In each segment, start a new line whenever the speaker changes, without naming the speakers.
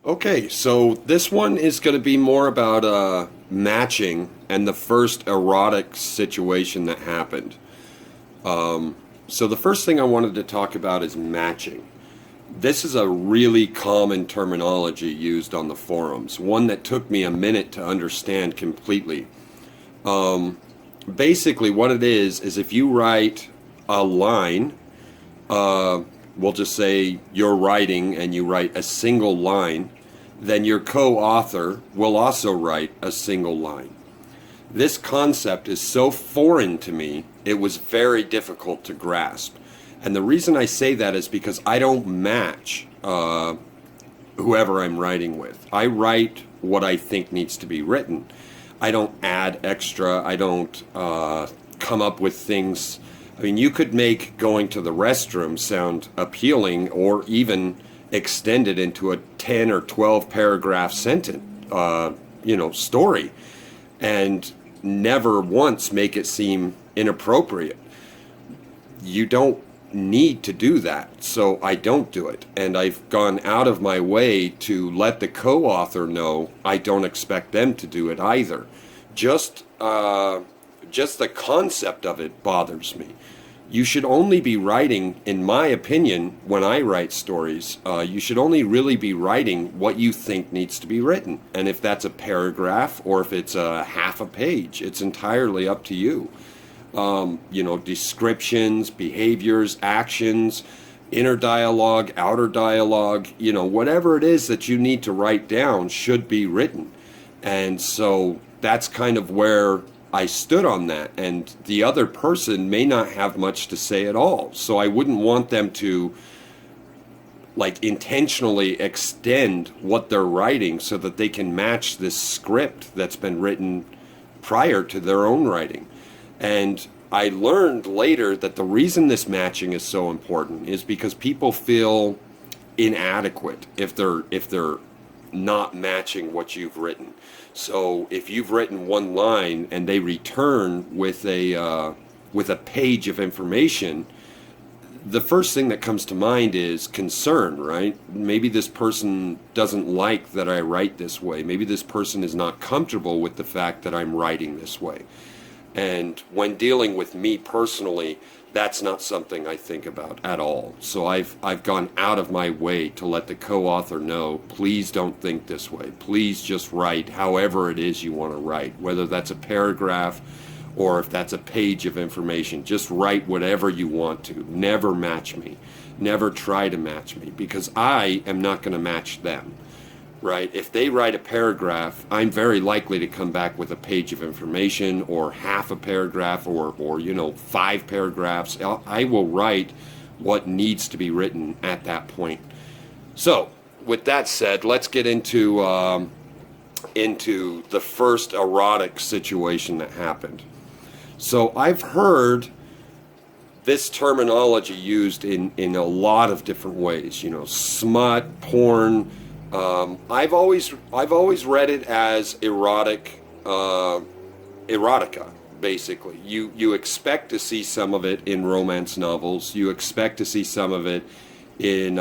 Okay, so this one is going to be more about matching and the first erotic situation that happened. So the first thing I wanted to talk about is matching. This is a really common terminology used on the forums, one that took me a minute to understand completely. Basically, what it is if you write a line, we'll just say you're writing and you write a single line, then your co-author will also write a single line. This concept is so foreign to me, it was very difficult to grasp. And the reason I say that is because I don't match whoever I'm writing with. I write what I think needs to be written. I don't add extra. I don't come up with things. I mean, you could make going to the restroom sound appealing or even extend it into a 10 or 12 paragraph sentence, story, and never once make it seem inappropriate. You don't need to do that, so I don't do it. And I've gone out of my way to let the co-author know I don't expect them to do it either. Just the concept of it bothers me. You should only be writing, in my opinion, when I write stories, you should only really be writing what you think needs to be written. And if that's a paragraph or if it's a half a page, it's entirely up to you. Descriptions, behaviors, actions, inner dialogue, outer dialogue, whatever it is that you need to write down should be written. And so that's kind of where I stood on that, and the other person may not have much to say at all. So I wouldn't want them to intentionally extend what they're writing so that they can match this script that's been written prior to their own writing. And I learned later that the reason this matching is so important is because people feel inadequate if they're not matching what you've written. So if you've written one line and they return with a page of information, the first thing that comes to mind is concern, right? Maybe this person doesn't like that I write this way. Maybe this person is not comfortable with the fact that I'm writing this way. And when dealing with me personally, that's not something I think about at all. So I've gone out of my way to let the co-author know, please don't think this way. Please just write however it is you want to write, whether that's a paragraph or if that's a page of information. Just write whatever you want to. Never match me. Never try to match me, because I am not going to match them. Right? If they write a paragraph, I'm very likely to come back with a page of information or half a paragraph or 5 paragraphs. I will write what needs to be written at that point. So, with that said, let's get into the first erotic situation that happened. So, I've heard this terminology used in a lot of different ways. Smut, porn. I've always read it as erotica, basically. You expect to see some of it in romance novels. You expect to see some of it in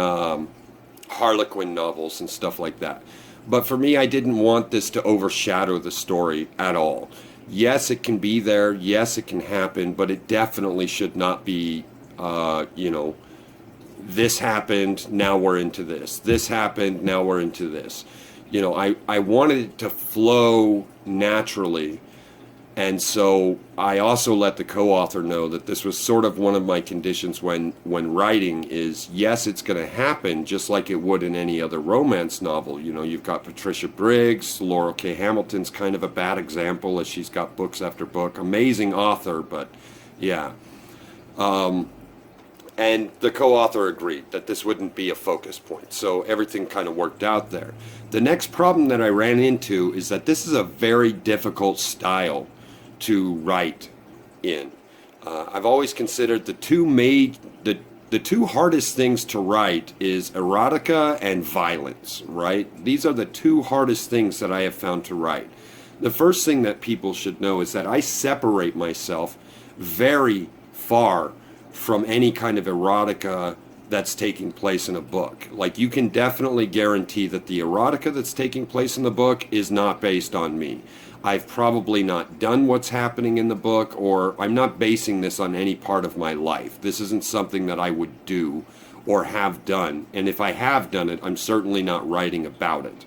Harlequin novels and stuff like that. But for me, I didn't want this to overshadow the story at all. Yes, it can be there. Yes, it can happen, but it definitely should not be, this happened, now we're into this. This happened, now we're into this. I wanted it to flow naturally. And so I also let the co-author know that this was sort of one of my conditions when writing is, yes, it's going to happen just like it would in any other romance novel. You've got Patricia Briggs, Laurel K. Hamilton's kind of a bad example as she's got books after book. Amazing author, but yeah. And the co-author agreed that this wouldn't be a focus point. So everything kind of worked out there. The next problem that I ran into is that this is a very difficult style to write in. I've always considered the two hardest things to write is erotica and violence, right? These are the two hardest things that I have found to write. The first thing that people should know is that I separate myself very far from any kind of erotica that's taking place in a book. Like, you can definitely guarantee that the erotica that's taking place in the book is not based on me. I've probably not done what's happening in the book, or I'm not basing this on any part of my life. This isn't something that I would do or have done. And if I have done it, I'm certainly not writing about it.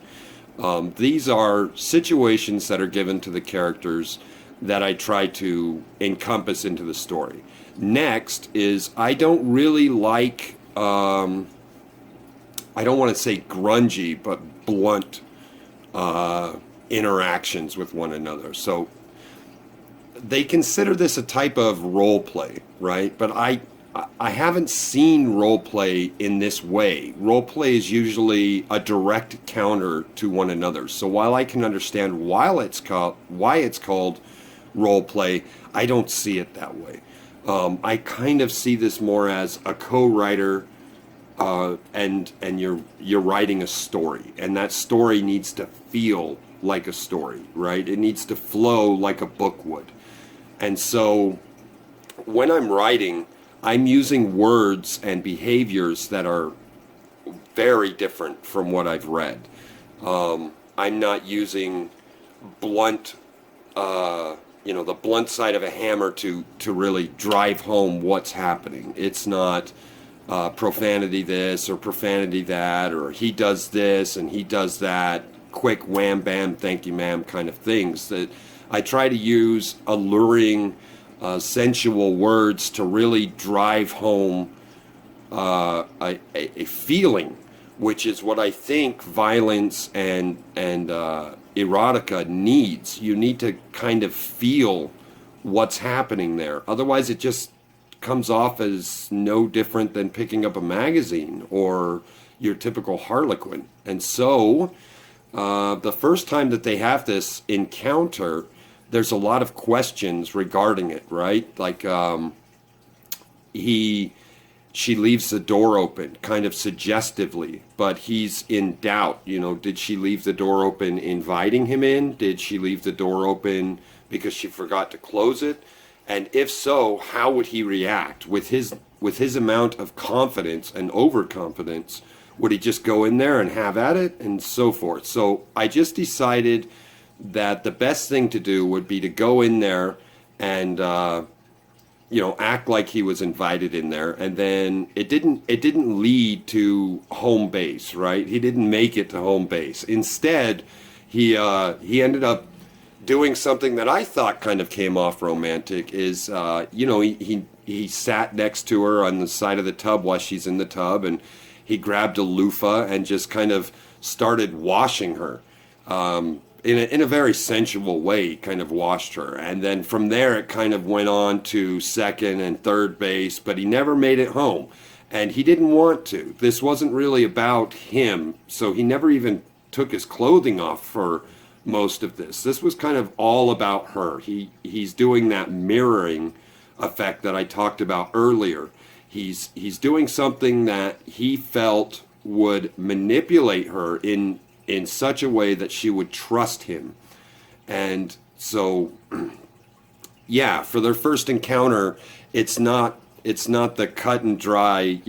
These are situations that are given to the characters that I try to encompass into the story. Next is, I don't really like, I don't want to say grungy, but blunt interactions with one another. So they consider this a type of role play, right? But I haven't seen role play in this way. Role play is usually a direct counter to one another. So while I can understand why it's called role play, I don't see it that way. I kind of see this more as a co-writer, and you're writing a story, and that story needs to feel like a story, right? It needs to flow like a book would. And so when I'm writing, I'm using words and behaviors that are very different from what I've read. I'm not using blunt, the blunt side of a hammer to really drive home what's happening. It's not profanity this or profanity that, or he does this and he does that, quick wham bam thank you ma'am kind of things. That I try to use alluring, sensual words to really drive home a feeling, which is what I think violence and erotica needs. You need to kind of feel what's happening there. Otherwise, it just comes off as no different than picking up a magazine or your typical Harlequin. And so, the first time that they have this encounter, there's a lot of questions regarding it, right? Like, she leaves the door open kind of suggestively, but he's in doubt. Did she leave the door open inviting him in? Did she leave the door open because she forgot to close it? And if so, how would he react? With his amount of confidence and overconfidence, would he just go in there and have at it and so forth? So I just decided that the best thing to do would be to go in there and act like he was invited in there, and then it didn't lead to home base, right? He didn't make it to home base. Instead, he ended up doing something that I thought kind of came off romantic. Is he sat next to her on the side of the tub while she's in the tub, and he grabbed a loofah and just kind of started washing her. In a very sensual way, kind of washed her. And then from there, it kind of went on to second and third base, but he never made it home. And he didn't want to. This wasn't really about him, so he never even took his clothing off for most of this. This was kind of all about her. He's doing that mirroring effect that I talked about earlier. He's doing something that he felt would manipulate her in such a way that she would trust him. And so, yeah, for their first encounter, it's not the cut and dry,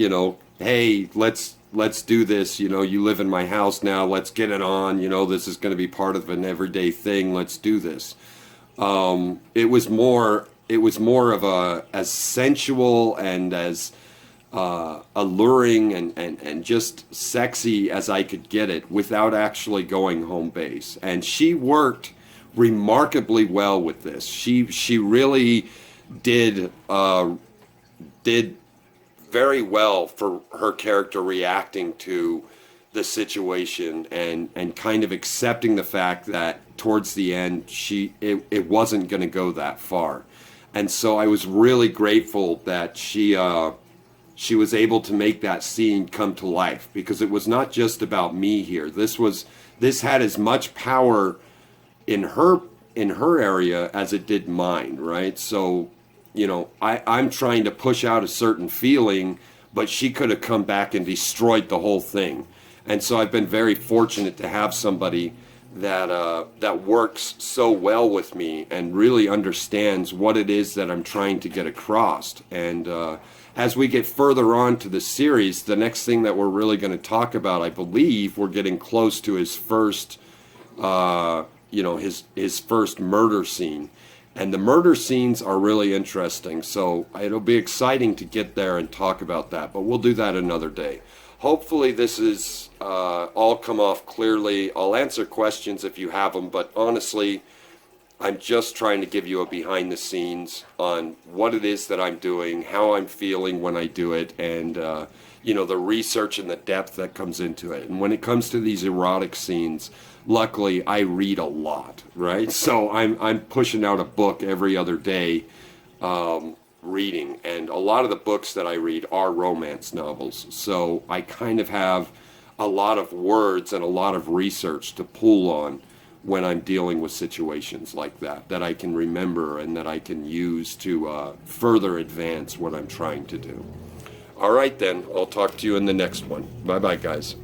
hey, let's do this, you live in my house now, let's get it on, this is going to be part of an everyday thing, let's do this. It was more of as sensual and as alluring and just sexy as I could get it without actually going home base. And she worked remarkably well with this. She really did very well for her character reacting to the situation and kind of accepting the fact that towards the end it wasn't going to go that far. And so I was really grateful that she was able to make that scene come to life, because it was not just about me here. This had as much power in her area as it did mine, right? So, I'm trying to push out a certain feeling, but she could have come back and destroyed the whole thing. And so I've been very fortunate to have somebody that works so well with me and really understands what it is that I'm trying to get across. And as we get further on to the series, the next thing that we're really going to talk about, I believe, we're getting close to his first, his first murder scene. And the murder scenes are really interesting, so it'll be exciting to get there and talk about that, but we'll do that another day. Hopefully this is all come off clearly. I'll answer questions if you have them, but honestly, I'm just trying to give you a behind the scenes on what it is that I'm doing, how I'm feeling when I do it, and the research and the depth that comes into it. And when it comes to these erotic scenes, luckily I read a lot, right? So I'm pushing out a book every other day, reading, and a lot of the books that I read are romance novels. So I kind of have a lot of words and a lot of research to pull on when I'm dealing with situations like that I can remember and that I can use to further advance what I'm trying to do. All right, then. I'll talk to you in the next one. Bye-bye, guys.